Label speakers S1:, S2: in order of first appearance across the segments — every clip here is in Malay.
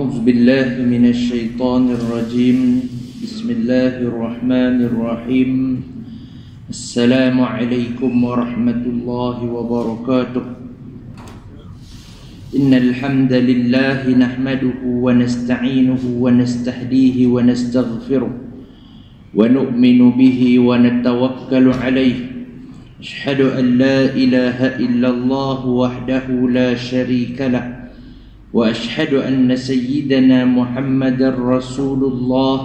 S1: أعوذ بالله من الشيطان الرجيم بسم الله الرحمن الرحيم السلام عليكم ورحمة الله وبركاته إن الحمد لله نحمده ونستعينه ونستهديه ونستغفره ونؤمن به ونتوكل عليه أشهد أن لا إله إلا الله وحده لا شريك له وأشهد أن سيدنا محمد رسول الله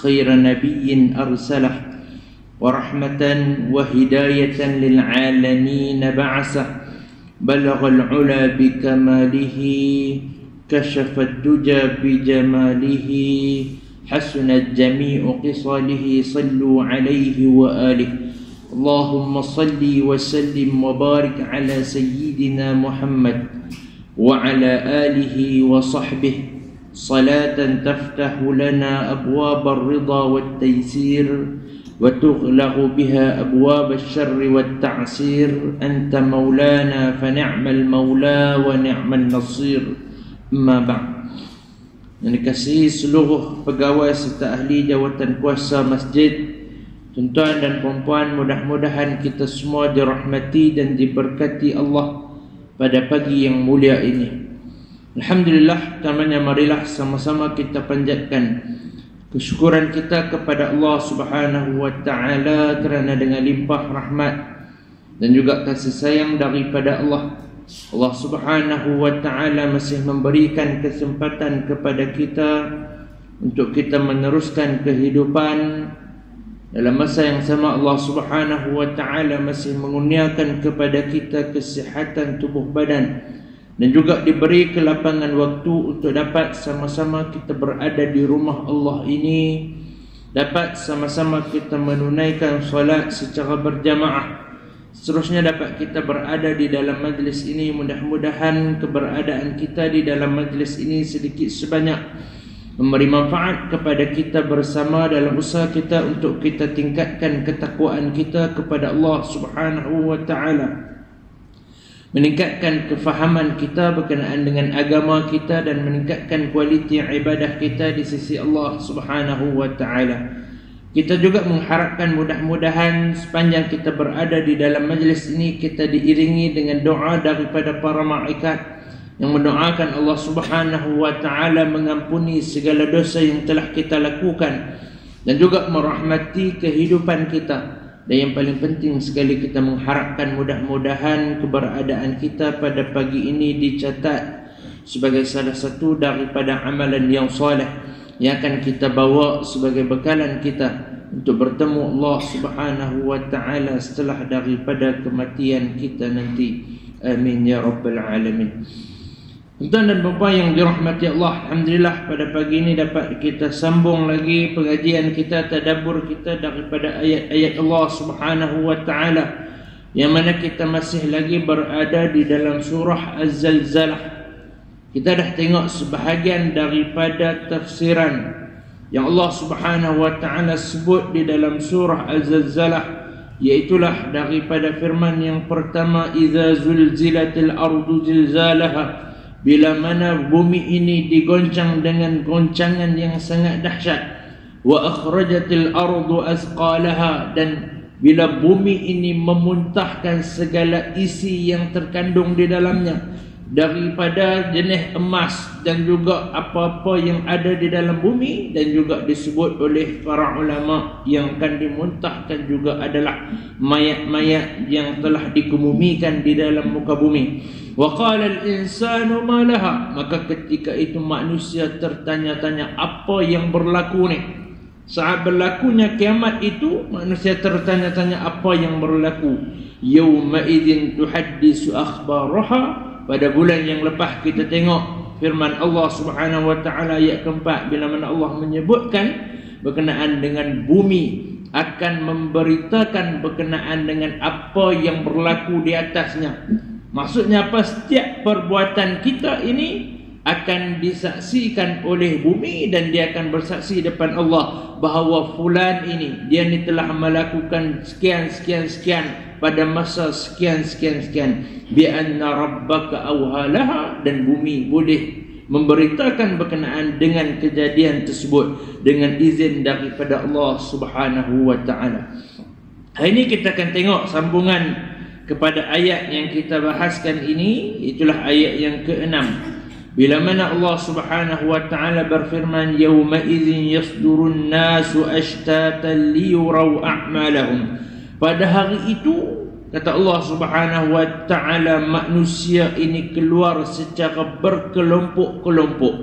S1: خير نبي أرسله ورحمة وهداية للعالمين بعثه بلغ العلا بكماله كشف الدجى بجماله حسنت جميع خصاله صلوا عليه وآله اللهم صل وسلم وبارك على سيدنا محمد وعلى آله وصحبه صلاة تفتح لنا أبواب الرضا والتيسير وتغلق بها أبواب الشر والتعسير أنت مولانا فنعم المولى ونعم النصير أما بعد. Yang dikasihi seluruh pegawai serta ahli jawatan kuasa masjid, tuan-tuan dan puan-puan, mudah-mudahan kita semua dirahmati dan diberkati Allah pada pagi yang mulia ini. Alhamdulillah, pertamanya marilah sama-sama kita panjatkan kesyukuran kita kepada Allah Subhanahu wa taala kerana dengan limpah rahmat dan juga kasih sayang daripada Allah Subhanahu wa taala masih memberikan kesempatan kepada kita untuk kita meneruskan kehidupan. Dalam masa yang sama Allah Subhanahu wa taala masih mengurniakan kepada kita kesihatan tubuh badan dan juga diberi kelapangan waktu untuk dapat sama-sama kita berada di rumah Allah ini, dapat sama-sama kita menunaikan solat secara berjamaah. Seterusnya dapat kita berada di dalam majlis ini. Mudah-mudahan keberadaan kita di dalam majlis ini sedikit sebanyak memberi manfaat kepada kita bersama dalam usaha kita untuk kita tingkatkan ketakwaan kita kepada Allah Subhanahu wa taala, meningkatkan kefahaman kita berkenaan dengan agama kita dan meningkatkan kualiti ibadah kita di sisi Allah Subhanahu wa taala. Kita juga mengharapkan mudah-mudahan sepanjang kita berada di dalam majlis ini kita diiringi dengan doa daripada para malaikat yang mendoakan Allah Subhanahu wa taala mengampuni segala dosa yang telah kita lakukan dan juga merahmati kehidupan kita. Dan yang paling penting sekali, kita mengharapkan mudah-mudahan keberadaan kita pada pagi ini dicatat sebagai salah satu daripada amalan yang soleh yang akan kita bawa sebagai bekalan kita untuk bertemu Allah Subhanahu wa taala setelah daripada kematian kita nanti. Amin ya rabbal alamin. Tuan dan puan yang dirahmati Allah, alhamdulillah pada pagi ini dapat kita sambung lagi pengajian kita, tadabbur kita daripada ayat-ayat Allah Subhanahu wa taala yang mana kita masih lagi berada di dalam surah Az-Zalzalah. Kita dah tengok sebahagian daripada tafsiran yang Allah Subhanahu wa taala sebut di dalam surah Az-Zalzalah, iaitulah daripada firman yang pertama, idza zulzilatil ardu zilzalaha, bila mana bumi ini digoncang dengan goncangan yang sangat dahsyat, wa akhrajatil ardu asqalaha, dan bila bumi ini memuntahkan segala isi yang terkandung di dalamnya daripada jenis emas dan juga apa-apa yang ada di dalam bumi. Dan juga disebut oleh para ulama yang akan dimuntahkan juga adalah mayat-mayat yang telah dikemumikan di dalam muka bumi. Wa qala al-insanu ma laha, maka ketika itu manusia tertanya-tanya apa yang berlaku ni. Saat berlakunya kiamat itu manusia tertanya-tanya apa yang berlaku. Yauma idzin tuhaddisu akhbaraha, pada bulan yang lepas kita tengok firman Allah Subhanahu wa taala ayat keempat, bila mana Allah menyebutkan berkenaan dengan bumi akan memberitakan berkenaan dengan apa yang berlaku di atasnya. Maksudnya apa? Setiap perbuatan kita ini akan disaksikan oleh bumi dan dia akan bersaksi depan Allah bahawa fulan ini, dia ni telah melakukan sekian pada masa sekian. Bi anna rabbaka awhalaha, dan bumi boleh memberitakan berkenaan dengan kejadian tersebut dengan izin daripada Allah Subhanahu wa taala. Hari ini kita akan tengok sambungan kepada ayat yang kita bahaskan ini, itulah ayat yang ke-6. Bila mana Allah Subhanahu wa taala berfirman, yauma idzin yasdurun nasu ashtatan liyuraw a'malahum. Pada hari itu, kata Allah Subhanahu wa taala, manusia ini keluar secara berkelompok-kelompok.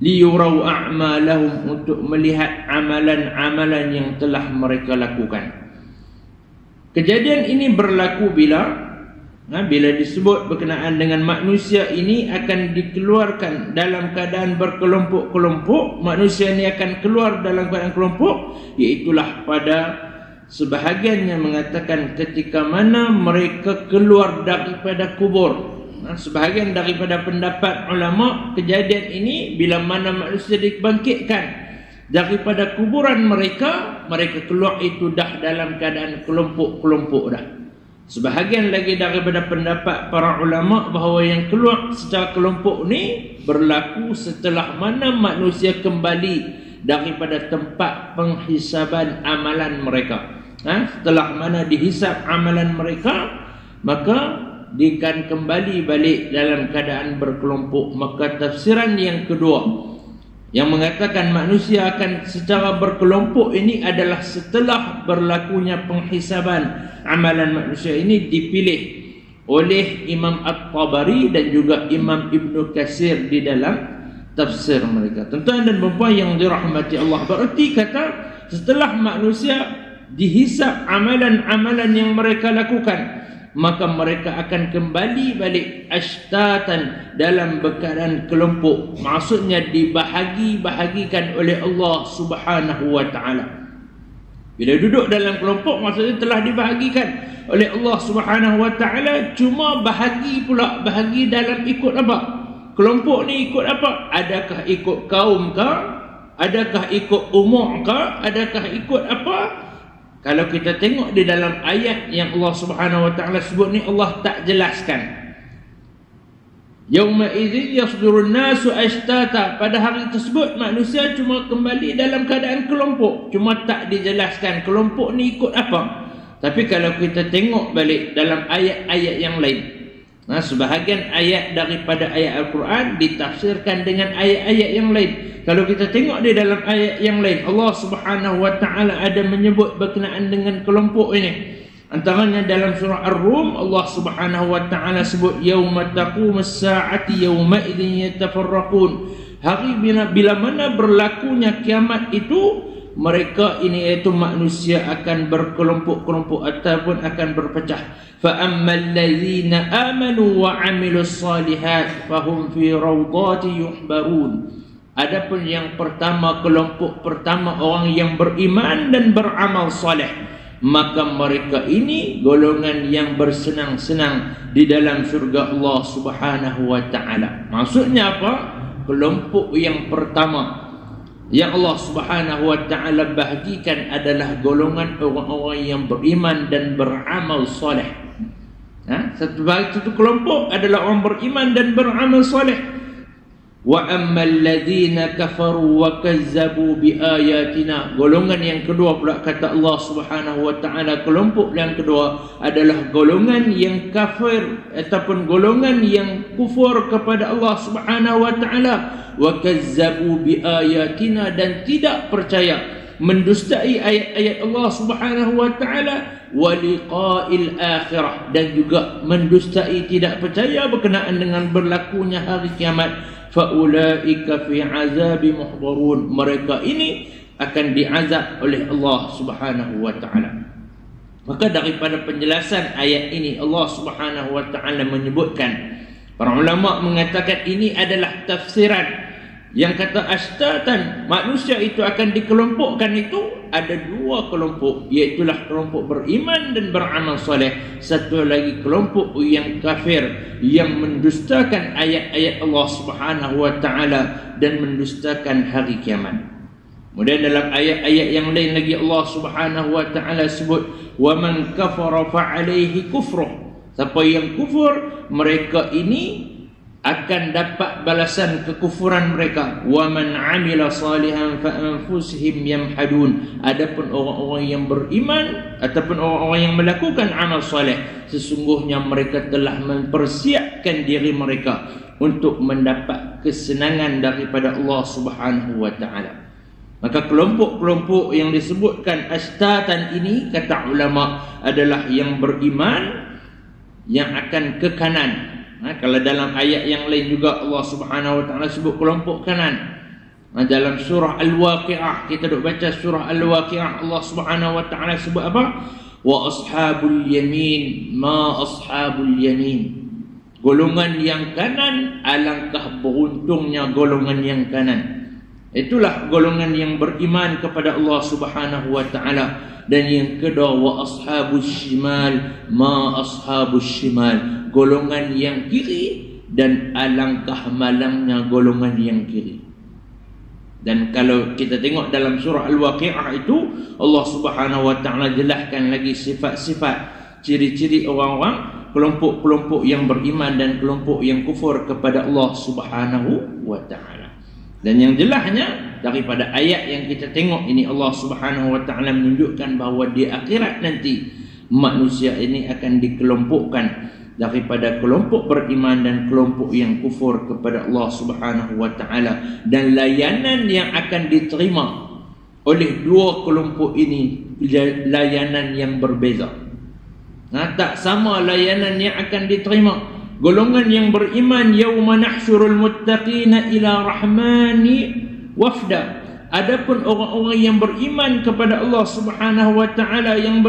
S1: Liyuraw a'malahum, untuk melihat amalan-amalan yang telah mereka lakukan. Kejadian ini berlaku bila disebut berkenaan dengan manusia ini akan dikeluarkan dalam keadaan berkelompok-kelompok. Manusia ini akan keluar dalam keadaan kelompok, iaitulah pada sebahagian yang mengatakan ketika mana mereka keluar daripada kubur. Sebahagian daripada pendapat ulama, kejadian ini bila mana manusia dibangkitkan daripada kuburan mereka keluar itu dah dalam keadaan kelompok-kelompok dah. Sebahagian lagi daripada pendapat para ulama bahawa yang keluar secara kelompok ni berlaku setelah mana manusia kembali daripada tempat penghisaban amalan mereka. Setelah mana dihisab amalan mereka, maka dia akan kembali balik dalam keadaan berkelompok. Maka tafsiran yang kedua yang mengatakan manusia akan secara berkelompok ini adalah setelah berlakunya penghisaban amalan manusia ini dipilih oleh Imam At-Tabari dan juga Imam Ibn Katsir di dalam tafsir mereka. Tuan-tuan dan puan yang dirahmati Allah, berarti kata setelah manusia dihisab amalan-amalan yang mereka lakukan, maka mereka akan kembali balik ashtatan dalam keadaan kelompok. Maksudnya dibahagi-bahagikan oleh Allah Subhanahu wa taala. Bila duduk dalam kelompok, maksudnya telah dibahagikan oleh Allah Subhanahu wa taala. Cuma bahagi dalam ikut apa? Kelompok ni ikut apa? Adakah ikut kaum ke? Adakah ikut umur ke? Adakah ikut apa? Kalau kita tengok di dalam ayat yang Allah Subhanahu wa taala sebut ni, Allah tak jelaskan. Yauma idzin yasdurun nasu ashtata, pada hari tersebut manusia cuma kembali dalam keadaan kelompok, cuma tak dijelaskan kelompok ni ikut apa. Tapi kalau kita tengok balik dalam ayat-ayat yang lain, sebahagian ayat daripada ayat Al-Quran ditafsirkan dengan ayat-ayat yang lain. Kalau kita tengok di dalam ayat yang lain, Allah Subhanahu wa taala ada menyebut berkenaan dengan kelompok ini. Antaranya dalam surah Ar-Rum, Allah Subhanahu wa taala sebut yauma taqumus saa'ati yauma idzin yatafarraqun. Hari bila mana berlakunya kiamat itu, mereka ini iaitu manusia akan berkelompok-kelompok ataupun akan berpecah. Fa ammal ladzina amanu wa 'amilus shalihat fahum fi rawdati yuhbarun. Adapun yang pertama, kelompok pertama orang yang beriman dan beramal soleh, maka mereka ini golongan yang bersenang-senang di dalam syurga Allah Subhanahu wa taala. Maksudnya apa? Kelompok yang pertama yang Allah Subhanahu wa taala bahagikan adalah golongan orang-orang yang beriman dan beramal soleh. Satu kelompok adalah orang beriman dan beramal soleh. Wa ammal ladzina kafaru wa kazzabu biayatina. Golongan yang kedua pula kata Allah Subhanahu wa taala, kelompok yang kedua adalah golongan yang kafir ataupun golongan yang kufur kepada Allah Subhanahu wa taala, wa kazzabu biayatina, dan tidak percaya, mendustai ayat-ayat Allah Subhanahu wa taala, wa liqa'il akhirah, dan juga mendustai, tidak percaya berkenaan dengan berlakunya hari kiamat. Faulaika fi azabi muhdharun. Mereka ini akan diazab oleh Allah Subhanahu wa taala. Maka daripada penjelasan ayat ini, Allah Subhanahu wa taala menyebutkan, para ulama mengatakan ini adalah tafsiran yang kata ashtatan, manusia itu akan dikelompokkan, itu ada dua kelompok, iaitulah kelompok beriman dan beramal soleh. Satu lagi kelompok yang kafir, yang mendustakan ayat-ayat Allah Subhanahu wa taala dan mendustakan hari kiamat. Kemudian dalam ayat-ayat yang lain lagi Allah Subhanahu wa taala sebut, wa man kafara fa alaihi kufruh. Siapa yang kufur, mereka ini akan dapat balasan kekufuran mereka. Wa man 'amila salihan fa anfusihim yamhadun. Adapun orang-orang yang beriman ataupun orang-orang yang melakukan amal soleh, sesungguhnya mereka telah mempersiapkan diri mereka untuk mendapat kesenangan daripada Allah Subhanahu wa taala. Maka kelompok-kelompok yang disebutkan astatan ini, kata ulama, adalah yang beriman yang akan ke kanan. Kalau dalam ayat yang lain juga Allah Subhanahu wa taala sebut kelompok kanan. Dalam surah Al-Waqi'ah, kita duk baca surah Al-Waqi'ah, Allah Subhanahu wa taala sebut apa? Wa ashabul yamin ma ashabul yamin. Golongan yang kanan, alangkah beruntungnya golongan yang kanan. Itulah golongan yang beriman kepada Allah Subhanahu wa taala. Dan yang kedua, wa ashabus shimal ma ashabus shimal. Golongan yang kiri, dan alangkah malangnya golongan yang kiri. Dan kalau kita tengok dalam surah Al-Waqi'ah itu, Allah Subhanahu wa taala jelaskan lagi sifat-sifat, ciri-ciri orang-orang, kelompok-kelompok yang beriman dan kelompok yang kufur kepada Allah Subhanahu wa taala. Dan yang jelasnya daripada ayat yang kita tengok ini, Allah Subhanahu wa taala menunjukkan bahawa di akhirat nanti manusia ini akan dikelompokkan daripada kelompok beriman dan kelompok yang kufur kepada Allah Subhanahu wa taala. Dan layanan yang akan diterima oleh dua kelompok ini layanan yang berbeza. Tak sama layanan yang akan diterima. Golongan yang beriman, yauma nahsyurul muttaqina ila rahmani wafda. Adapun orang-orang yang beriman kepada Allah Subhanahu wa taala, yang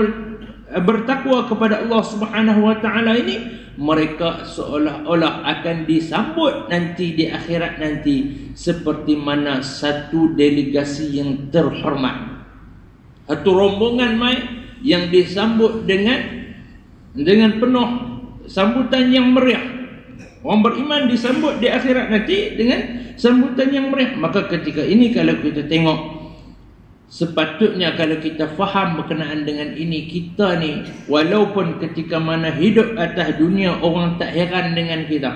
S1: bertakwa kepada Allah Subhanahu wa taala ini, mereka seolah-olah akan disambut nanti di akhirat nanti seperti mana satu delegasi yang terhormat. Satu rombongan mai yang disambut dengan penuh sambutan yang meriah. Orang beriman disambut di akhirat nanti dengan sambutan yang meriah. Maka ketika ini kalau kita tengok, sepatutnya kalau kita faham berkenaan dengan ini, kita ni walaupun ketika mana hidup atas dunia orang tak heran dengan kita.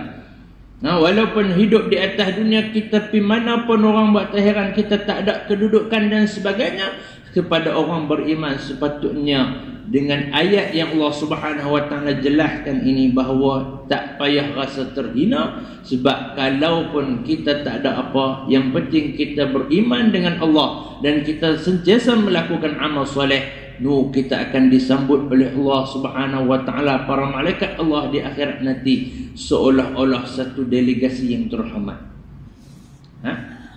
S1: Walaupun hidup di atas dunia kita pergi mana pun orang buat tak heran, kita tak ada kedudukan dan sebagainya. Kepada orang beriman sepatutnya dengan ayat yang Allah Subhanahu wa taala jelaskan ini, bahawa tak payah rasa terhina, sebab kalaupun kita tak ada apa, yang penting kita beriman dengan Allah dan kita sentiasa melakukan amal soleh, kita akan disambut oleh Allah Subhanahu wa taala, para malaikat Allah di akhirat nanti seolah-olah satu delegasi yang terhormat.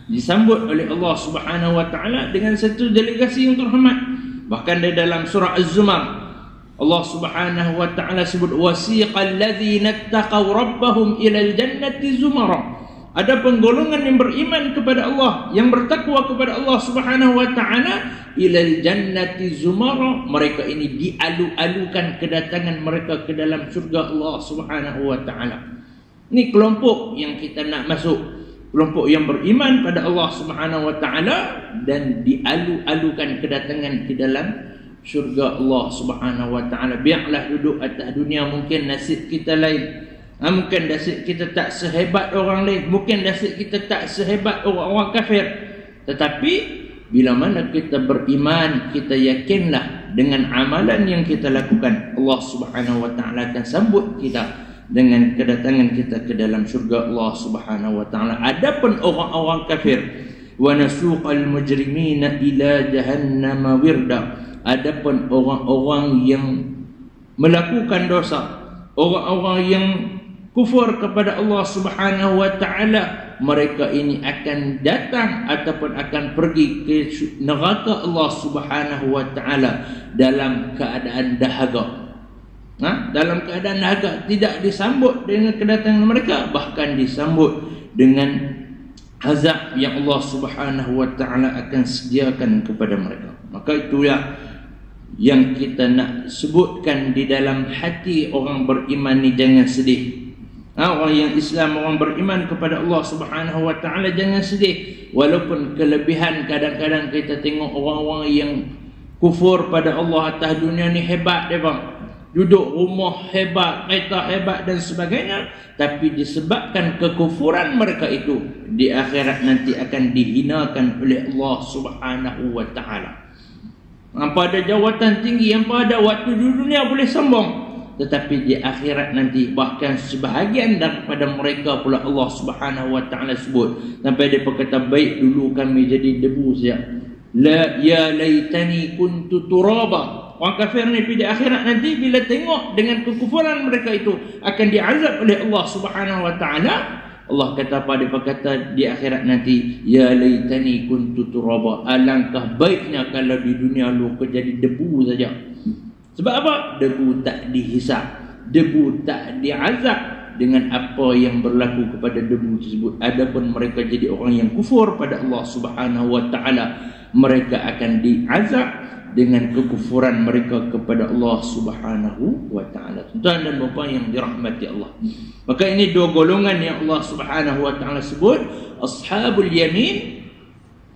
S1: Disambut oleh Allah Subhanahu wa taala dengan satu delegasi yang terhormat. Bahkan di dalam surah Az-Zumar, Allah Subhanahu wa taala sebut wasiqal ladzina taqaw rabbahum ilal jannati zumara. Adapun golongan yang beriman kepada Allah, yang bertakwa kepada Allah Subhanahu wa taala, ilal jannati zumara, mereka ini dialu-alukan kedatangan mereka ke dalam surga Allah Subhanahu wa taala. Ini kelompok yang kita nak masuk, kelompok yang beriman pada Allah Subhanahu wa taala dan dialu-alukan kedatangan ke dalam syurga Allah Subhanahu wa taala. Biarlah duduk atas dunia, mungkin nasib kita lain. Mungkin nasib kita tak sehebat orang lain, mungkin nasib kita tak sehebat orang-orang kafir. Tetapi bila mana kita beriman, kita yakinlah dengan amalan yang kita lakukan, Allah Subhanahu wa taala akan sambut kita dengan kedatangan kita ke dalam syurga Allah Subhanahu wa taala. Adapun orang-orang kafir, wa nasuqal mujrimina ila jahannam wirda. Adapun orang-orang yang melakukan dosa, orang-orang yang kufur kepada Allah Subhanahu wa taala, mereka ini akan datang ataupun akan pergi ke neraka Allah Subhanahu wa taala dalam keadaan dahaga. Dalam keadaan dahaga, tidak disambut dengan kedatangan mereka, bahkan disambut dengan azab yang Allah Subhanahu wa taala akan sediakan kepada mereka. Maka itulah yang kita nak sebutkan di dalam hati orang beriman ni, jangan sedih. Orang yang Islam, orang beriman kepada Allah Subhanahu wa taala, jangan sedih. Walaupun kelebihan kadang-kadang kita tengok orang-orang yang kufur pada Allah atas dunia ni hebat dia bang. duduk rumah hebat, kereta hebat dan sebagainya, tapi disebabkan kekufuran mereka itu, di akhirat nanti akan dihinakan oleh Allah Subhanahu wa taala. Hampa ada jawatan tinggi, hampa ada waktu di dunia boleh sombong, tetapi di akhirat nanti bahkan sebahagian daripada mereka pula Allah Subhanahu wa taala sebut sampai dia berkata, baik dulu kami jadi debu saja. La ya laitani kuntu turaba. Orang kafir ni di akhirat nanti bila tengok dengan kekufuran mereka itu akan diazab oleh Allah Subhanahu wa taala. Allah kata apa? Dia berkata di akhirat nanti, ya laitani kuntu turaba. Alangkah baiknya kalau di dunia lu kau jadi debu saja. Sebab apa? Debu tak dihisap, debu tak diazab dengan apa yang berlaku kepada debu tersebut. Adapun mereka jadi orang yang kufur pada Allah Subhanahu wa taala, mereka akan diazab dengan kekufuran mereka kepada Allah Subhanahu wa taala. Tuan dan puan yang dirahmati Allah. Maka ini dua golongan yang Allah Subhanahu wa taala sebut, ashabul yamin,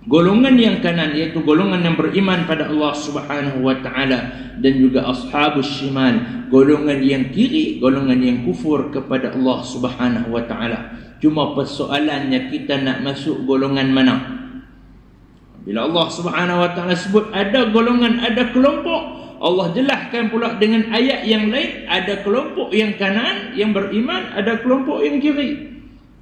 S1: golongan yang kanan, iaitu golongan yang beriman pada Allah Subhanahu wa taala, dan juga ashabus shimal, golongan yang kiri, golongan yang kufur kepada Allah Subhanahu wa taala. Cuma persoalannya kita nak masuk golongan mana? Bila Allah Subhanahu wa taala sebut ada golongan, ada kelompok, Allah jelaskan pula dengan ayat yang lain, ada kelompok yang kanan yang beriman, ada kelompok yang kiri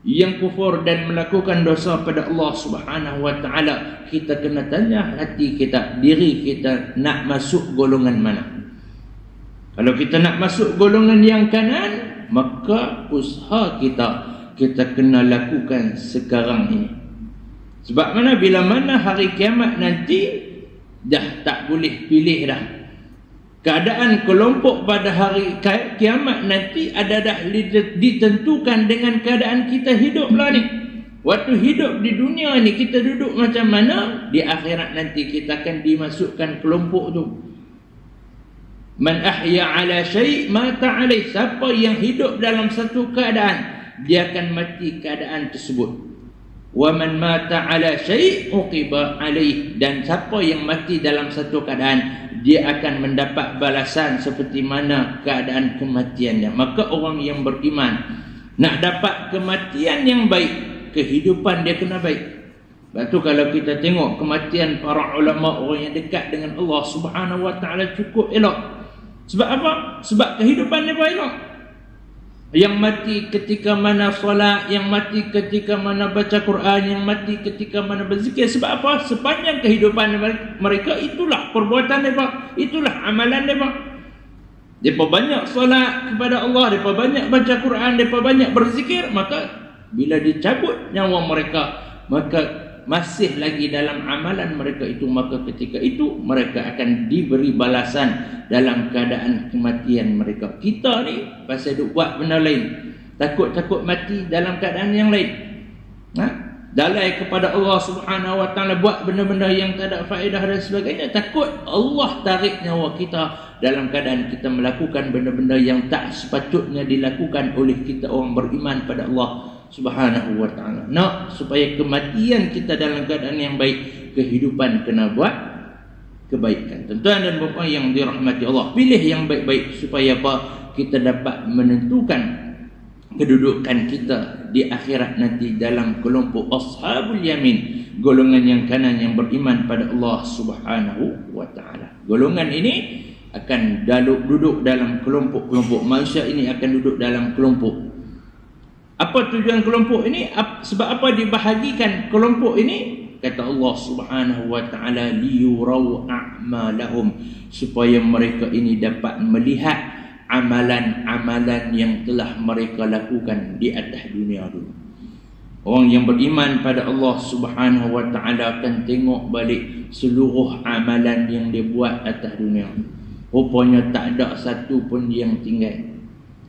S1: yang kufur dan melakukan dosa pada Allah Subhanahu wa taala. Kita kena tanya hati kita, diri kita nak masuk golongan mana. Kalau kita nak masuk golongan yang kanan, maka usaha kita kena lakukan sekarang ini. Sebab mana bila mana hari kiamat nanti dah tak boleh pilih dah. Keadaan kelompok pada hari kiamat nanti ada dah ditentukan dengan keadaan kita hidup lah ni. Waktu hidup di dunia ni kita duduk macam mana, di akhirat nanti kita akan dimasukkan kelompok tu. Man ahya ala syai' mata alaih. Siapa yang hidup dalam satu keadaan, dia akan mati keadaan tersebut. Wa man mata ala syai' uqiba alaih. Dan siapa yang mati dalam satu keadaan, dia akan mendapat balasan seperti mana keadaan kematiannya. Maka orang yang beriman nak dapat kematian yang baik, kehidupan dia kena baik. Sebab tu kalau kita tengok kematian para ulama, orang yang dekat dengan Allah Subhanahu wa taala cukup elok. Sebab apa? Sebab kehidupan dia elok. Yang mati ketika mana solat, yang mati ketika mana baca Quran, yang mati ketika mana berzikir. Sebab apa? Sepanjang kehidupan mereka, itulah perbuatan mereka, itulah amalan mereka. Mereka banyak solat kepada Allah, mereka banyak baca Quran, mereka banyak berzikir. Maka bila dicabut nyawa mereka, maka masih lagi dalam amalan mereka itu, maka ketika itu mereka akan diberi balasan dalam keadaan kematian mereka. Kita ni pasal duk buat benda lain, takut mati dalam keadaan yang lain, dalai kepada Allah Subhanahu wa taala, buat benda-benda yang tak ada faedah dan sebagainya. Takut Allah tarik nyawa kita dalam keadaan kita melakukan benda-benda yang tak sepatutnya dilakukan oleh kita orang beriman pada Allah Subhanahu wa ta'ala. Nak supaya kematian kita dalam keadaan yang baik, kehidupan kena buat kebaikan. Tuan dan puan yang dirahmati Allah, pilih yang baik-baik supaya apa? Kita dapat menentukan kedudukan kita di akhirat nanti dalam kelompok ashabul yamin, golongan yang kanan yang beriman pada Allah Subhanahu wa ta'ala. Golongan ini akan duduk dalam kelompok-kelompok. Manusia ini akan duduk dalam kelompok. Apa tujuan kelompok ini? Sebab apa dibahagikan kelompok ini? Kata Allah Subhanahu wa ta'ala, liyurau a'malahum, supaya mereka ini dapat melihat amalan-amalan yang telah mereka lakukan di atas dunia dulu. Orang yang beriman pada Allah Subhanahu wa ta'ala akan tengok balik seluruh amalan yang dia buat atas dunia. Rupanya tak ada satu pun yang tinggal.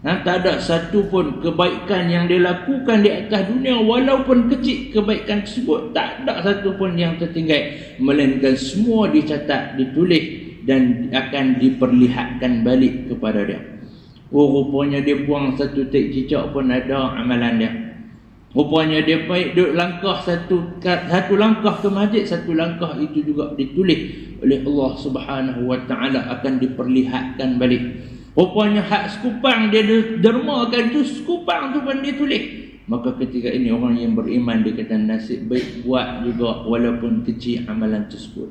S1: Tak ada satu pun kebaikan yang dia lakukan di atas dunia, walaupun kecil kebaikan tersebut, tak ada satu pun yang tertinggal, melainkan semua dicatat, ditulis dan akan diperlihatkan balik kepada dia. Rupanya dia buang satu tek cicak pun ada amalan dia. Rupanya dia baik duduk langkah satu langkah ke masjid, satu langkah itu juga ditulis oleh Allah Subhanahu wa ta'ala, akan diperlihatkan balik. Rupanya hak sekupang dia dermakan tu, sekupang tu pun dia tulis. Maka ketika ini orang yang beriman dia kata nasib baik buat juga walaupun kecil amalan tersebut.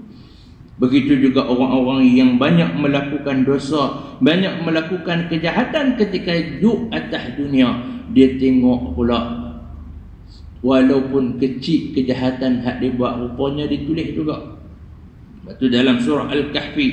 S1: Begitu juga orang-orang yang banyak melakukan dosa, banyak melakukan kejahatan ketika hidup atas dunia, dia tengok pula walaupun kecil kejahatan hak dia buat, rupanya ditulis juga. Sebab tu dalam surah Al-Kahfi,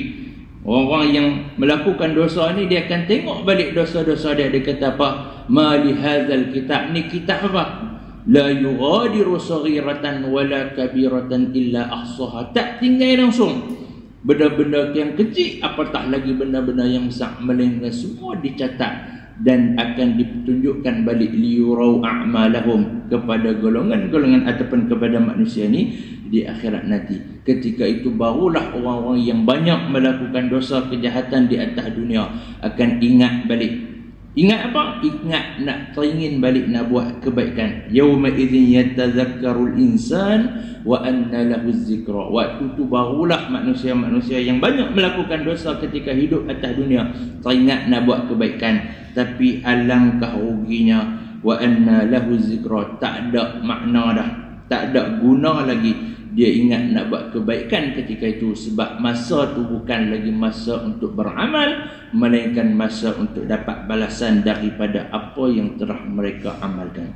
S1: orang-orang yang melakukan dosa ni dia akan tengok balik dosa-dosa dia. Dia kata apa? Ma li hadzal kitab, ni kitab apa? La yughadiru saghiratan wala kabiratan illa ahsaha. Tak tinggal langsung benda-benda yang kecil, apatah lagi benda-benda yang besar, melainkan semua dicatat dan akan ditunjukkan balik liyurau a'malahum, kepada golongan-golongan ataupun kepada manusia ni di akhirat nanti. Ketika itu barulah orang-orang yang banyak melakukan dosa kejahatan di atas dunia akan ingat balik. Ingat apa? Ingat nak teringin balik nak buat kebaikan. Yauma idzin yatadzakkarul insan wa anna lahu dzikra. Waktu tu barulah manusia-manusia yang banyak melakukan dosa ketika hidup atas dunia teringat nak buat kebaikan. Tapi alangkah ruginya, wa anna lahu dzikra, tak ada makna dah, tak ada guna lagi dia ingat nak buat kebaikan ketika itu, sebab masa tu bukan lagi masa untuk beramal, melainkan masa untuk dapat balasan daripada apa yang telah mereka amalkan.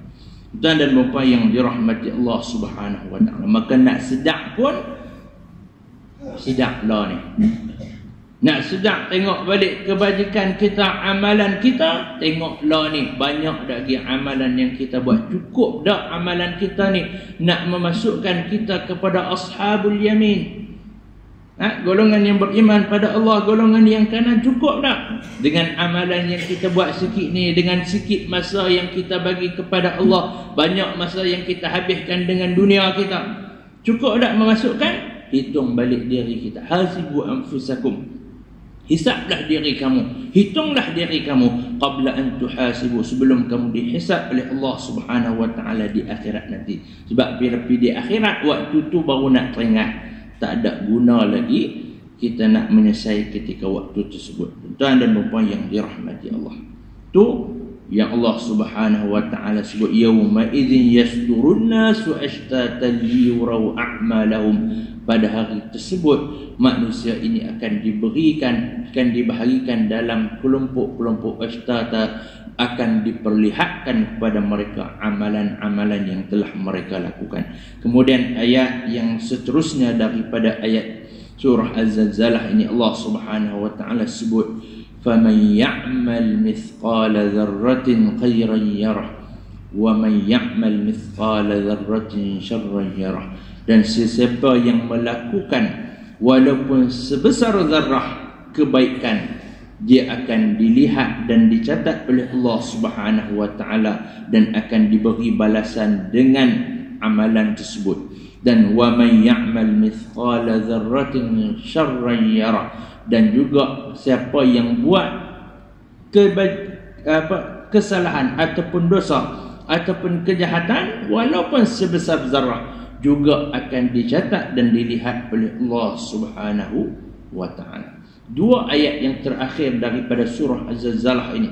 S1: Tuan dan puan yang dirahmati Allah Subhanahu wa taala, maka nak sedap pun sedaplah ni. Nak sedap tengok balik kebajikan kita, amalan kita, tengoklah ni banyak dah lagi amalan yang kita buat. Cukup dah amalan kita ni nak memasukkan kita kepada ashabul yamin, golongan yang beriman pada Allah, golongan yang kanan. Cukup dah dengan amalan yang kita buat sikit ni, dengan sikit masa yang kita bagi kepada Allah, banyak masa yang kita habiskan dengan dunia kita. Cukup dah memasukkan? Hitung balik diri kita. Hasibu anfusakum, hisablah diri kamu, hitunglah diri kamu qabla an tuhasibu, sebelum kamu dihisab oleh Allah Subhanahu wa taala di akhirat nanti. Sebab bila pergi di akhirat, waktu tu baru nak teringat, tak ada guna lagi kita nak menyelesai ketika waktu tersebut. Tuan dan puan yang dirahmati Allah, tu yang Allah Subhanahu wa taala sebut, yauma idzin yasdurun nasu ashtatan liyurau a'malahum. Pada hari tersebut manusia ini akan dibahagikan dalam kelompok-kelompok ashtata, akan diperlihatkan kepada mereka amalan-amalan yang telah mereka lakukan. Kemudian ayat yang seterusnya daripada ayat surah Az-Zalzalah ini, Allah Subhanahu wa taala sebut, faman ya'mal mithqala dzarratin khairan yarah wa man ya'mal mithqala dzarratin syarran yarah. Dan sesiapa yang melakukan walaupun sebesar zarah kebaikan, dia akan dilihat dan dicatat oleh Allah Subhanahu wa taala dan akan diberi balasan dengan amalan tersebut. Dan wa man ya'mal mithqala dzarratin syarran yarah, dan juga siapa yang buat kesalahan ataupun dosa ataupun kejahatan walaupun sebesar zarah, juga akan dicatat dan dilihat oleh Allah Subhanahu wa taala. Dua ayat yang terakhir daripada surah Az-Zalzalah ini,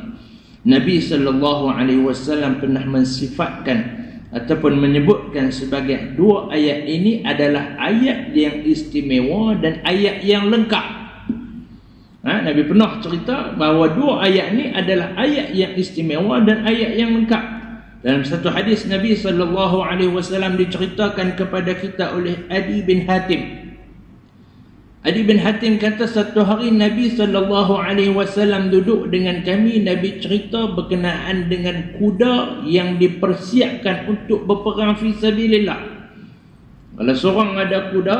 S1: Nabi sallallahu alaihi wasallam pernah mensifatkan ataupun menyebutkan sebagai dua ayat ini adalah ayat yang istimewa dan ayat yang lengkap. Nabi pernah cerita bahawa dua ayat ini adalah ayat yang istimewa dan ayat yang lengkap. Dalam satu hadis Nabi sallallahu alaihi wasallam diceritakan kepada kita oleh Adi bin Hatim. Adi bin Hatim kata, satu hari Nabi sallallahu alaihi wasallam duduk dengan kami. Nabi cerita berkenaan dengan kuda yang dipersiapkan untuk berperang fi sabilillah. Kalau seorang ada kuda,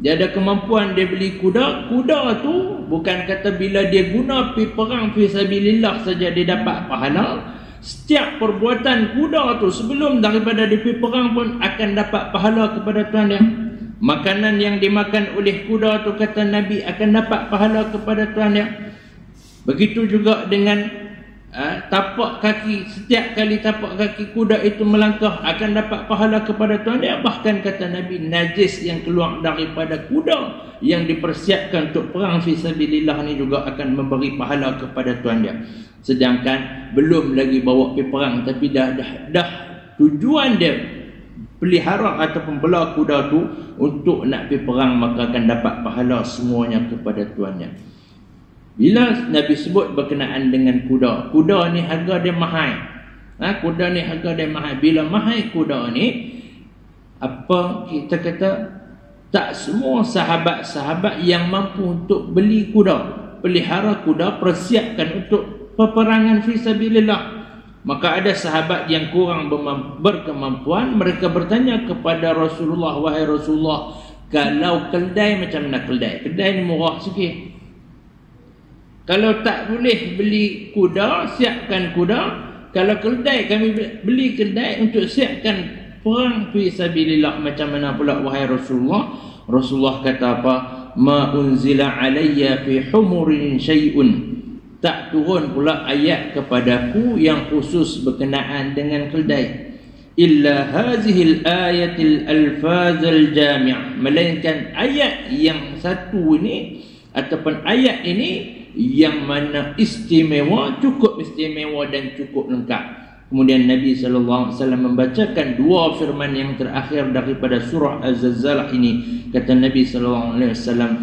S1: dia ada kemampuan dia beli kuda, kuda tu bukan kata bila dia guna pergi perang fi sabilillah saja dia dapat pahala. Setiap perbuatan kuda tu sebelum daripada dia pergi perang pun akan dapat pahala kepada Tuhan dia. Makanan yang dimakan oleh kuda tu kata Nabi akan dapat pahala kepada Tuhan dia. Begitu juga dengan tapak kaki, setiap kali tapak kaki kuda itu melangkah akan dapat pahala kepada Tuhan dia. Bahkan kata Nabi, najis yang keluar daripada kuda yang dipersiapkan untuk perang fisabilillah ni juga akan memberi pahala kepada Tuhan dia. Sedangkan belum lagi bawa pergi perang, tapi dah tujuan dia pelihara ataupun bela kuda tu untuk nak pergi perang, maka akan dapat pahala semuanya kepada tuannya. Bila Nabi sebut berkenaan dengan kuda, kuda ni harga dia mahal. Kuda ni harga dia mahal. Bila mahal kuda ni, apa kita kata, tak semua sahabat-sahabat yang mampu untuk beli kuda, pelihara kuda, persiapkan untuk peperangan fisabilillah. Maka ada sahabat yang kurang berkemampuan, mereka bertanya kepada Rasulullah, wahai Rasulullah, kalau keldai macam mana keldai? Keldai ni murah sikit. Kalau tak boleh beli kuda, siapkan kuda. Kalau keldai, kami beli keldai untuk siapkan perang fisabilillah. Macam mana pula wahai Rasulullah? Rasulullah kata apa? Ma unzila alayya fi humurin syai'un. Tak turun pula ayat kepadaku yang khusus berkenaan dengan keldai. Illa hazihil ayatil alfazal jami'. Melainkan ayat yang satu ini, ataupun ayat ini yang mana istimewa, cukup istimewa dan cukup lengkap. Kemudian Nabi SAW membacakan dua firman yang terakhir daripada surah Az-Zalzalah ini. Kata Nabi SAW,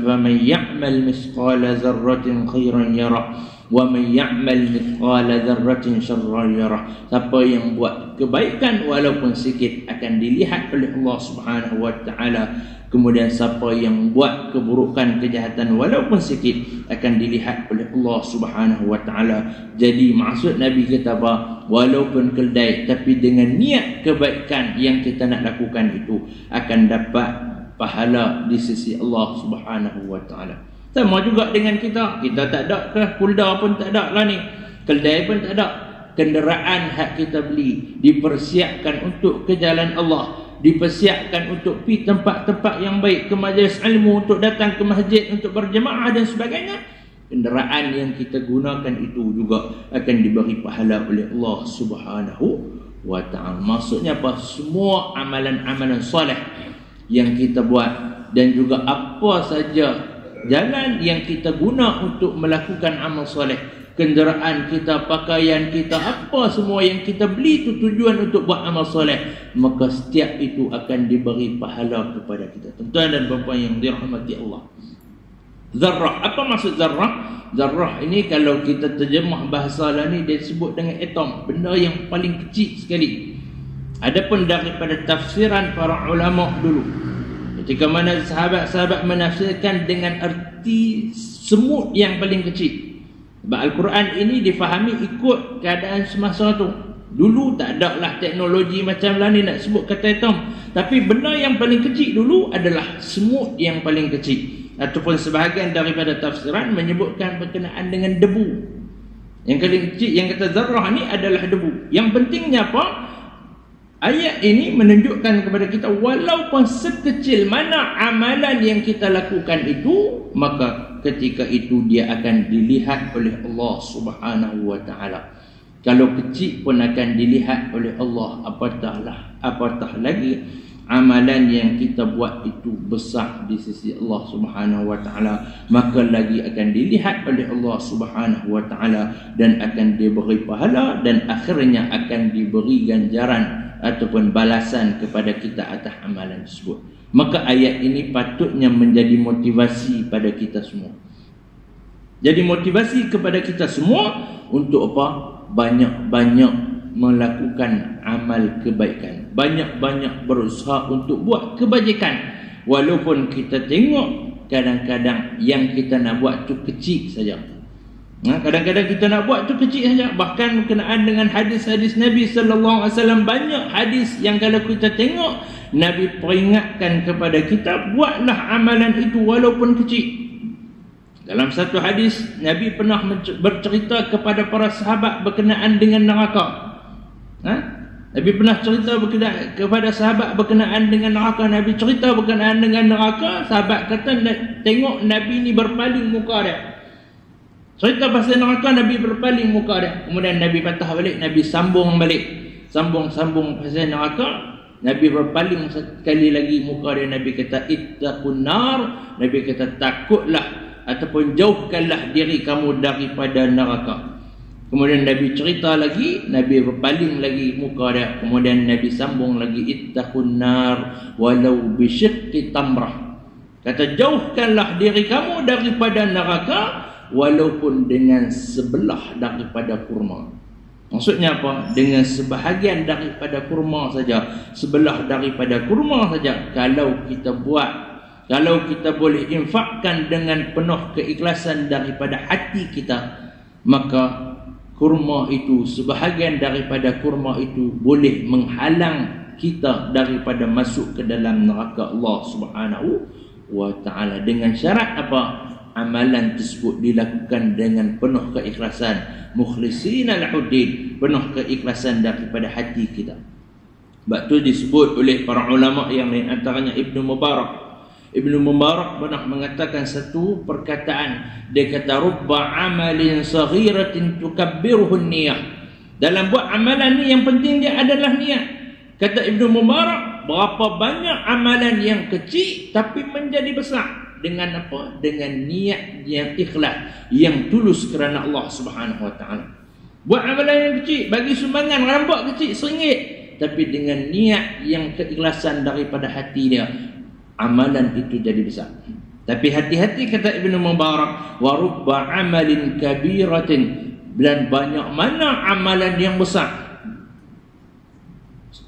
S1: فَمَنْ يَعْمَلْ مِثْقَالَ ذَرَّةٍ خَيْرًا يَرَهُ وَمَنْ يَعْمَلْ مِثْقَالَ ذَرَّةٍ شَرًّا يَرَهُ. Siapa yang buat kebaikan walaupun sikit akan dilihat oleh Allah Subhanahu wa taala. Kemudian siapa yang buat keburukan, kejahatan walaupun sikit akan dilihat oleh Allah Subhanahu wa taala. Jadi maksud Nabi kata apa? Walaupun keldai, tapi dengan niat kebaikan yang kita nak lakukan itu akan dapat pahala di sisi Allah Subhanahu wa taala. Sama juga dengan kita. Kita tak ada ke? Kuda pun tak ada lah ni. Keldai pun tak ada. Kenderaan hak kita beli dipersiapkan untuk ke jalan Allah, dipersiapkan untuk pergi tempat-tempat yang baik, ke majlis ilmu, untuk datang ke masjid, untuk berjemaah dan sebagainya. Kenderaan yang kita gunakan itu juga akan diberi pahala oleh Allah Subhanahu wa ta'ala. Maksudnya apa? Semua amalan-amalan soleh yang kita buat, dan juga apa saja jalan yang kita guna untuk melakukan amal soleh, kenderaan kita, pakaian kita, apa semua yang kita beli itu tujuan untuk buat amal soleh, maka setiap itu akan diberi pahala kepada kita. Tuan-tuan dan puan-puan yang dirahmati Allah. Zarrah, apa maksud zarrah? Zarrah ini kalau kita terjemah bahasa lah ni, dia sebut dengan atom, benda yang paling kecil sekali. Adapun daripada tafsiran para ulama dulu, ketika mana sahabat-sahabat menafsirkan dengan erti semut yang paling kecil. Sebab Al-Quran ini difahami ikut keadaan semasa tu. Dulu tak ada lah teknologi macam lah ni nak sebut kata atom. Tapi benda yang paling kecil dulu adalah semut yang paling kecil. Ataupun sebahagian daripada tafsiran menyebutkan berkenaan dengan debu. Yang paling kecil, yang kata zarrah ni adalah debu. Yang pentingnya apa? Ayat ini menunjukkan kepada kita, walaupun sekecil mana amalan yang kita lakukan itu, maka ketika itu dia akan dilihat oleh Allah Subhanahu wa ta'ala. Kalau kecil pun akan dilihat oleh Allah, apatah lagi amalan yang kita buat itu besar di sisi Allah Subhanahu wa ta'ala, maka lagi akan dilihat oleh Allah Subhanahu wa ta'ala dan akan diberi pahala, dan akhirnya akan diberi ganjaran ataupun balasan kepada kita atas amalan tersebut. Maka ayat ini patutnya menjadi motivasi pada kita semua. Jadi motivasi kepada kita semua untuk apa? Banyak-banyak melakukan amal kebaikan, banyak-banyak berusaha untuk buat kebajikan. Walaupun kita tengok kadang-kadang yang kita nak buat tu kecil saja. Kadang-kadang kita nak buat tu kecil saja. Bahkan berkenaan dengan hadis-hadis Nabi sallallahu alaihi wasallam, banyak hadis yang kalau kita tengok Nabi peringatkan kepada kita, buatlah amalan itu walaupun kecil. Dalam satu hadis Nabi pernah bercerita kepada para sahabat berkenaan dengan neraka. Nabi pernah cerita kepada sahabat berkenaan dengan neraka. Nabi cerita berkenaan dengan neraka. Sahabat kata, tengok Nabi ni berpaling muka dia. Cerita pasal neraka, Nabi berpaling muka dia. Kemudian Nabi patah balik, Nabi sambung balik. Sambung pasal neraka. Nabi berpaling sekali lagi muka dia. Nabi kata ittaqun nar. Nabi kata takutlah ataupun jauhkanlah diri kamu daripada neraka. Kemudian Nabi cerita lagi, Nabi berpaling lagi muka dia. Kemudian Nabi sambung lagi ittaqun nar walau bisyiqqi tamrah. Kata jauhkanlah diri kamu daripada neraka walaupun dengan sebelah daripada kurma. Maksudnya apa? Dengan sebahagian daripada kurma saja, sebelah daripada kurma saja. Kalau kita buat, kalau kita boleh infakkan dengan penuh keikhlasan daripada hati kita, maka kurma itu, sebahagian daripada kurma itu boleh menghalang kita daripada masuk ke dalam neraka Allah Subhanahu wa ta'ala. Dengan syarat apa? Amalan tersebut dilakukan dengan penuh keikhlasan, mukhlisina lahuddin, penuh keikhlasan daripada hati kita. Sebab tu disebut oleh para ulama yang lain, antaranya Ibnu Mubarak. Ibnu Mubarak pernah mengatakan satu perkataan. Dia kata rubba amalin saghiratin tukabbiruhu niyah. Dalam buat amalan ni yang penting dia adalah niat. Kata Ibnu Mubarak, berapa banyak amalan yang kecil tapi menjadi besar. Dengan apa? Dengan niat yang ikhlas, yang tulus kerana Allah Subhanahu wa ta'ala. Buat amalan yang kecil, bagi sumbangan rambut kecil RM1, tapi dengan niat yang keikhlasan daripada hati dia, amalan itu jadi besar. Tapi hati-hati kata Ibnu Mubarak, wa rubba amalin kabiratin, dan banyak mana amalan yang besar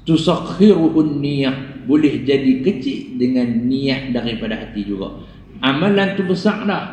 S1: tusakhiruhun niyah, boleh jadi kecil dengan niat daripada hati juga. Amalan tu besar dah,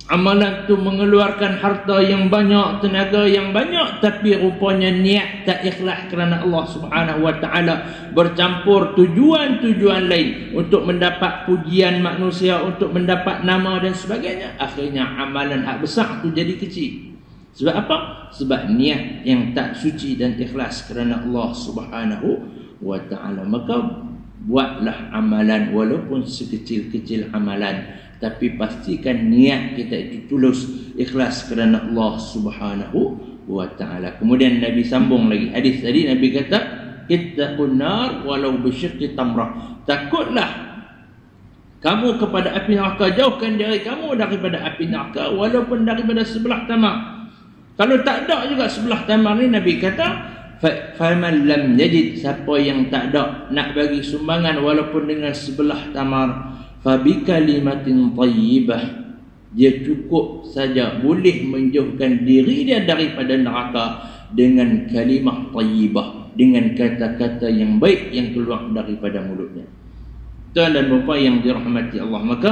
S1: amalan tu mengeluarkan harta yang banyak, tenaga yang banyak, tapi rupanya niat tak ikhlas kerana Allah Subhanahu wa ta'ala, bercampur tujuan-tujuan lain untuk mendapat pujian manusia, untuk mendapat nama dan sebagainya. Akhirnya amalan hak besar tu jadi kecil. Sebab apa? Sebab niat yang tak suci dan ikhlas kerana Allah Subhanahu wa ta'ala. Maka buatlah amalan walaupun sekecil-kecil amalan, tapi pastikan niat kita itu tulus, ikhlas kerana Allah Subhanahu wa ta'ala. Kemudian Nabi sambung lagi hadis tadi. Nabi kata ittaqun nar walau bisyiqqi tamrah. Takutlah kamu kepada api neraka, jauhkan diri kamu daripada api neraka walaupun daripada sebelah tamar. Kalau tak ada juga sebelah tamar ni, Nabi kata faman lam yajid, siapa yang tak ada nak bagi sumbangan walaupun dengan sebelah tamar, fabi kalimatin tayyibah, dia cukup saja boleh menjauhkan diri dia daripada neraka dengan kalimah tayyibah, dengan kata-kata yang baik yang keluar daripada mulutnya. Tuan dan bapa yang dirahmati Allah, maka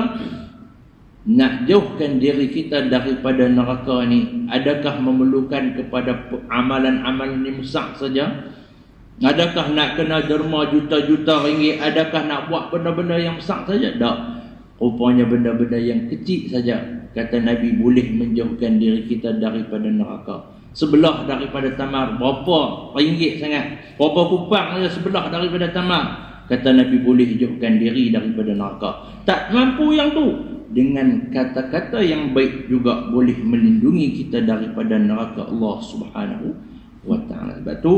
S1: nak jauhkan diri kita daripada neraka ni, adakah memerlukan kepada amalan-amalan yang besar saja? Adakah nak kena derma juta-juta ringgit? Adakah nak buat benda-benda yang besar saja? Tak. Rupanya benda-benda yang kecil saja, kata Nabi, boleh menjauhkan diri kita daripada neraka. Sebelah daripada tamar, berapa ringgit sangat, berapa kupang saja sebelah daripada tamar, kata Nabi, boleh jauhkan diri daripada neraka. Tak mampu yang tu, dengan kata-kata yang baik juga boleh melindungi kita daripada neraka Allah Subhanahu wa ta'ala. Sebab tu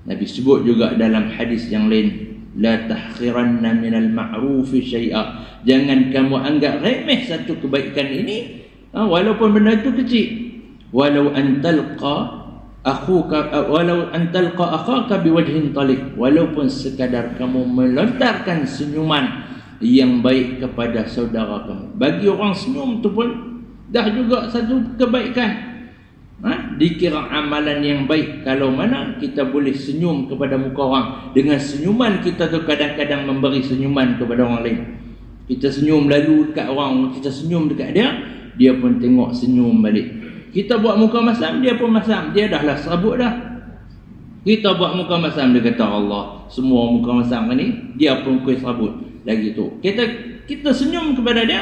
S1: Nabi sebut juga dalam hadis yang lain, la tahqiranna minal ma'rufi syai'a, jangan kamu anggap remeh satu kebaikan ini, walaupun benda itu kecil. Walau antalqa akhaka biwajhin talik, walaupun sekadar kamu melontarkan senyuman yang baik kepada saudara kamu. Bagi orang senyum tu pun dah juga satu kebaikan. Dikira amalan yang baik. Kalau mana kita boleh senyum kepada muka orang, dengan senyuman kita tu kadang-kadang memberi senyuman kepada orang lain. Kita senyum lalu dekat orang, kita senyum dekat dia, dia pun tengok senyum balik. Kita buat muka masam, dia pun masam. Dia dah lah serabut dah. Kita buat muka masam, dia kata Allah, semua muka masam ni, dia pun kuih serabut lagi tu. Kita senyum kepada dia,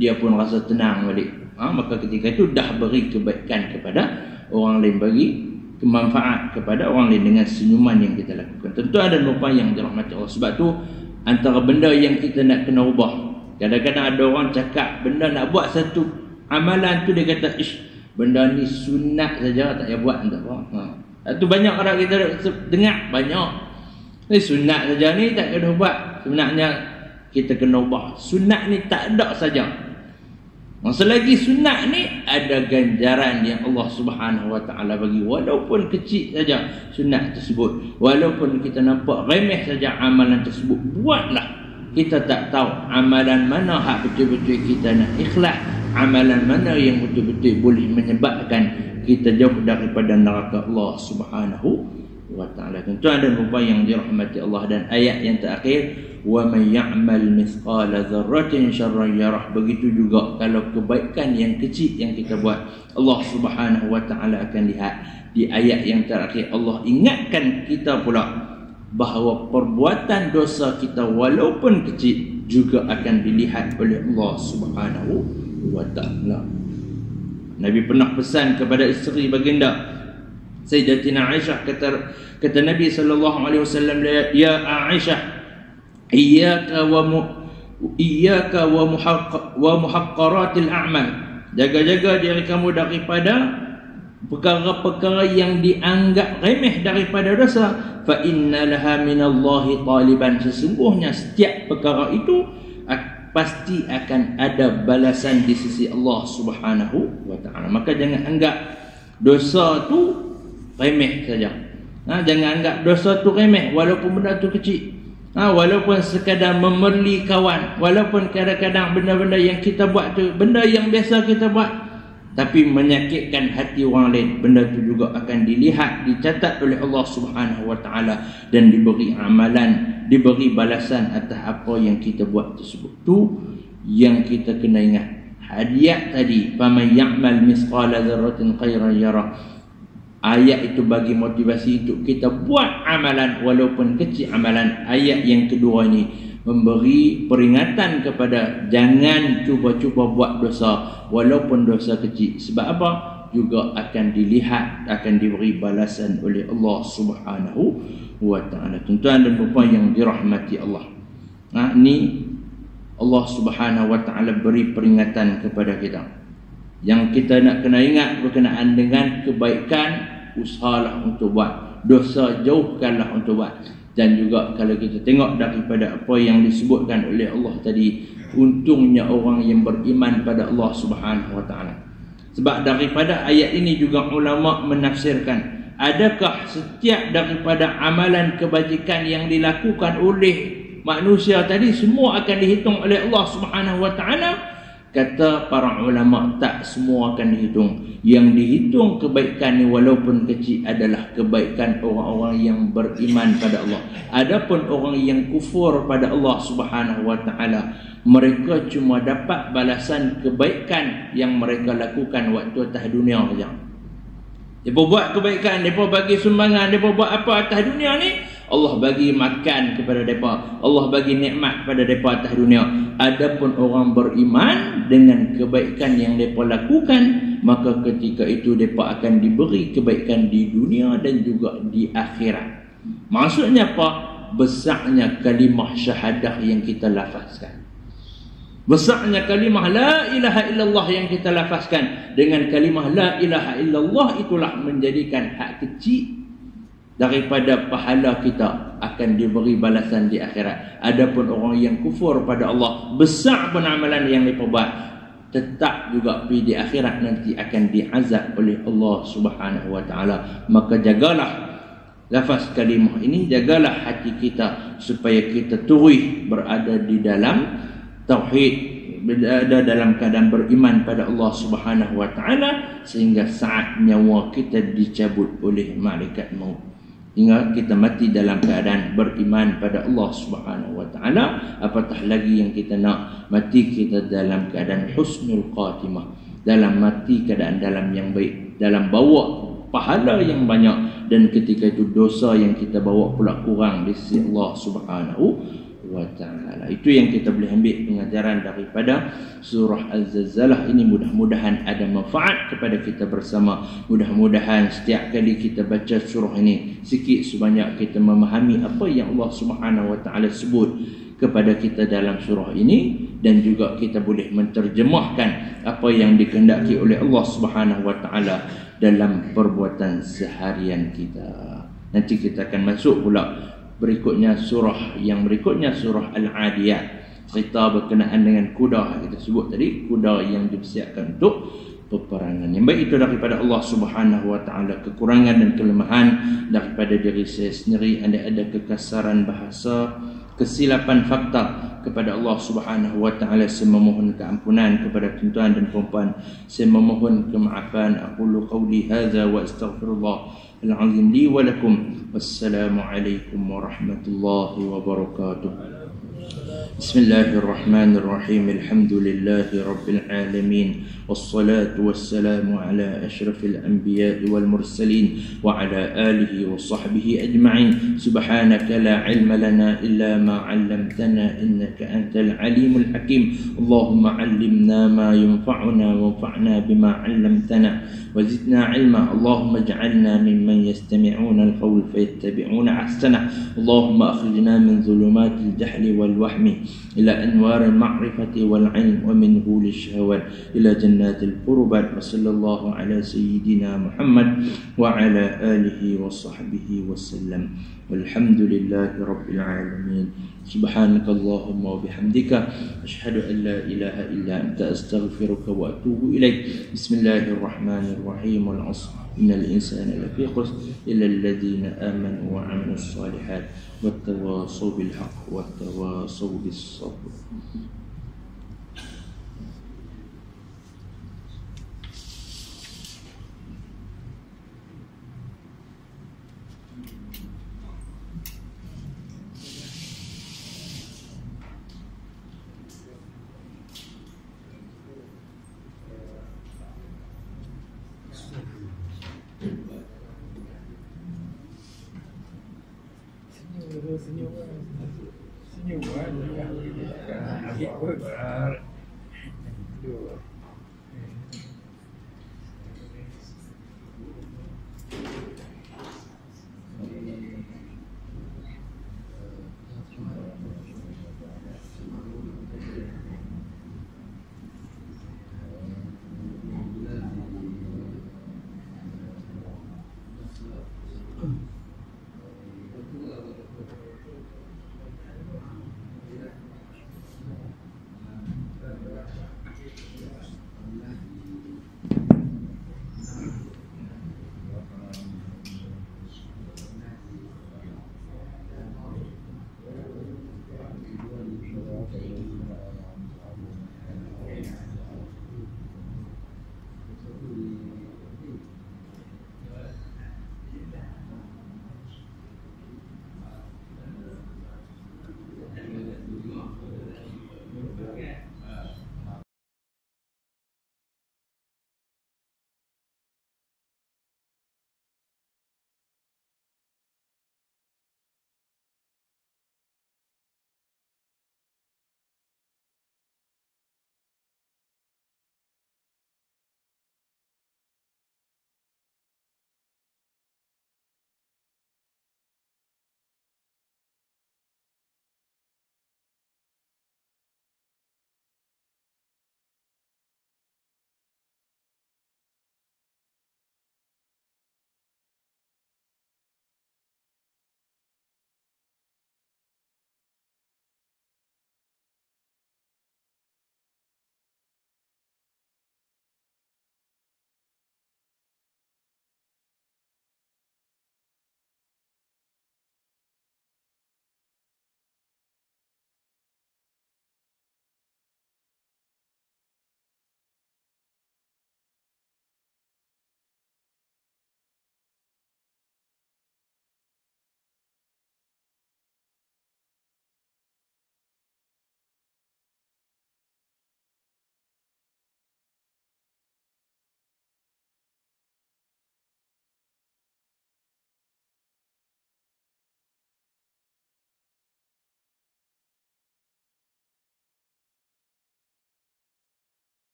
S1: dia pun rasa tenang balik. Maka ketika itu dah beri kebaikan kepada orang lain, bagi kemanfaat kepada orang lain dengan senyuman yang kita lakukan. Tentu ada lupa yang dirahmati Allah. Sebab tu antara benda yang kita nak kena ubah, kadang-kadang ada orang cakap benda nak buat satu amalan tu, dia kata Benda ni sunat saja, tak payah buat tak apa. Itu banyak orang kita dengar banyak. Ni sunat saja ni tak kena buat. Sebenarnya kita kena ubah. Sunat ni tak ada saja. Selagi sunat ni ada ganjaran yang Allah Subhanahu Wa Taala bagi, walaupun kecil saja sunat tersebut. Walaupun kita nampak remeh saja amalan tersebut, buatlah. Kita tak tahu amalan mana hak betul-betul kita nak ikhlas, amalan mana yang betul-betul boleh menyebabkan kita jauh daripada neraka Allah Subhanahu wa Ta'ala. Tuan-tuan dan puan yang dirahmati Allah, dan ayat yang terakhir, wa may ya'mal mithqala dzarratin syarran yarah. Begitu juga kalau kebaikan yang kecil yang kita buat, Allah Subhanahu wa Ta'ala akan lihat. Di ayat yang terakhir Allah ingatkan kita pula bahawa perbuatan dosa kita walaupun kecil juga akan dilihat oleh Allah Subhanahu wa Ta'ala. Nabi pernah pesan kepada isteri baginda Sayyidatina Aisyah, kata Nabi sallallahu alaihi wasallam, ya Aisyah, iyyaka wa muhaqqaratil a'mal. Jaga-jaga diri kamu daripada perkara-perkara yang dianggap remeh daripada dosa. Fa inna laha minallahi taliban. Sesungguhnya setiap perkara itu pasti akan ada balasan di sisi Allah Subhanahu wa Ta'ala. Maka jangan anggap dosa tu remeh saja. Jangan anggap dosa tu remeh walaupun benda tu kecil. Walaupun sekadar memerli kawan, walaupun kadang-kadang benda-benda yang kita buat tu benda yang biasa kita buat, tapi menyakitkan hati orang lain, benda tu juga akan dilihat, dicatat oleh Allah Subhanahu wa Ta'ala, dan diberi amalan, diberi balasan atas apa yang kita buat tersebut. Tu yang kita kena ingat. Hadiah tadi, faman ya'mal misqala dzarratin khairan yarah. Ayat itu bagi motivasi untuk kita buat amalan walaupun kecil amalan. Ayat yang kedua ini memberi peringatan kepada jangan cuba-cuba buat dosa walaupun dosa kecil. Sebab apa? Juga akan dilihat, akan diberi balasan oleh Allah Subhanahu wa Ta'ala. Tuan-tuan dan puan yang dirahmati Allah, ni Allah Subhanahu wa Ta'ala beri peringatan kepada kita. Yang kita nak kena ingat berkenaan dengan kebaikan, usahalah untuk buat. Dosa jauhkanlah untuk buat. Dan juga kalau kita tengok daripada apa yang disebutkan oleh Allah tadi, untungnya orang yang beriman pada Allah Subhanahu wa Ta'ala. Sebab daripada ayat ini juga ulama menafsirkan, adakah setiap daripada amalan kebajikan yang dilakukan oleh manusia tadi semua akan dihitung oleh Allah Subhanahu wa Ta'ala? Kata para ulama, tak semua akan dihitung. Yang dihitung kebaikan ni walaupun kecil adalah kebaikan orang-orang yang beriman pada Allah. Adapun orang yang kufur pada Allah Subhanahu wa Ta'ala, mereka cuma dapat balasan kebaikan yang mereka lakukan waktu atas dunia saja. Mereka buat kebaikan, mereka bagi sumbangan, mereka buat apa atas dunia ni, Allah bagi makan kepada mereka, Allah bagi nikmat kepada mereka atas dunia. Adapun orang beriman dengan kebaikan yang mereka lakukan, maka ketika itu mereka akan diberi kebaikan di dunia dan juga di akhirat. Maksudnya apa? Besarnya kalimah syahadah yang kita lafazkan. Besarnya kalimah la ilaha illallah yang kita lafazkan. Dengan kalimah la ilaha illallah itulah menjadikan hak kecil daripada pahala kita akan diberi balasan di akhirat. Adapun orang yang kufur pada Allah, besar pun amalan yang mereka buat, tetap juga di akhirat nanti akan diazab oleh Allah Subhanahu wa Ta'ala. Maka jagalah lafaz kalimah ini, jagalah hati kita supaya kita terus berada di dalam tauhid, berada dalam keadaan beriman pada Allah Subhanahu wa Ta'ala, sehingga saat nyawa kita dicabut oleh malaikat maut, hingga kita mati dalam keadaan beriman pada Allah Subhanahu wa Ta'ala. Apatah lagi yang kita nak, mati kita dalam keadaan husnul khatimah, dalam mati keadaan dalam yang baik, dalam bawa pahala yang banyak, dan ketika itu dosa yang kita bawa pula kurang di sisi Allah Subhanahu wa Ta'ala. Itu yang kita boleh ambil pengajaran daripada surah Az-Zalzalah ini. Mudah-mudahan ada manfaat kepada kita bersama. Mudah-mudahan setiap kali kita baca surah ini, sikit sebanyak kita memahami apa yang Allah Subhanahu wa Ta'ala sebut kepada kita dalam surah ini, dan juga kita boleh menterjemahkan apa yang dikehendaki oleh Allah Subhanahu wa taala dalam perbuatan seharian kita. Nanti kita akan masuk pula berikutnya surah yang berikutnya, surah Al-Adiyat. Cerita berkenaan dengan kuda, kita sebut tadi, kuda yang dipersiapkan untuk peperangan. Yang baik itu daripada Allah Subhanahu wa taala. Kekurangan dan kelemahan daripada diri saya sendiri, ada kekasaran bahasa, kesilapan fakta, kepada Allah Subhanahu wa taala saya memohon keampunan. Kepada tuan-tuan dan puan-puan saya memohon kemaafan. Aqulu qawli hadza wa astaghfirullah al-azim li wa lakum. Wassalamualaikum warahmatullahi wabarakatuh. Bismillahirrahmanirrahim. Alhamdulillahi rabbil alamin. Wassalatu wassalamu ala ashrafil anbiya'i wal mursalin wa ala alihi wa sahbihi ajma'in. Subhanaka la ilma lana illa ma 'allamtana innaka antal alimul hakim. Allahumma 'allimna ma yanfa'una wanfa'na bima 'allamtana wa zidna 'ilma. Allahumma ij'alna mimman yastami'una al-qawl fayattabi'una ahsana. Allahumma akhrijna min dhulumatil jahli wal wahmi ila anwaril ma'rifati wal 'ilm wa min hulil syahawat ila jannatil qurbat. Wa sallallahu ala sayyidina Muhammad wa ala alihi wa sahbihi wa sallam. Walhamdulillahi rabbil alamin. Subhanakallahumma wa bihamdika asyhadu an la ilaha illa anta astaghfiruka wa atubu ilaik. Bismillahirrahmanirrahim. Wal 'asr innal insana lafi khusr illa alladhina amanu wa 'amilus shalihat wattawasaw bil haqq wattawasaw bis sabr.
S2: Senyum kan?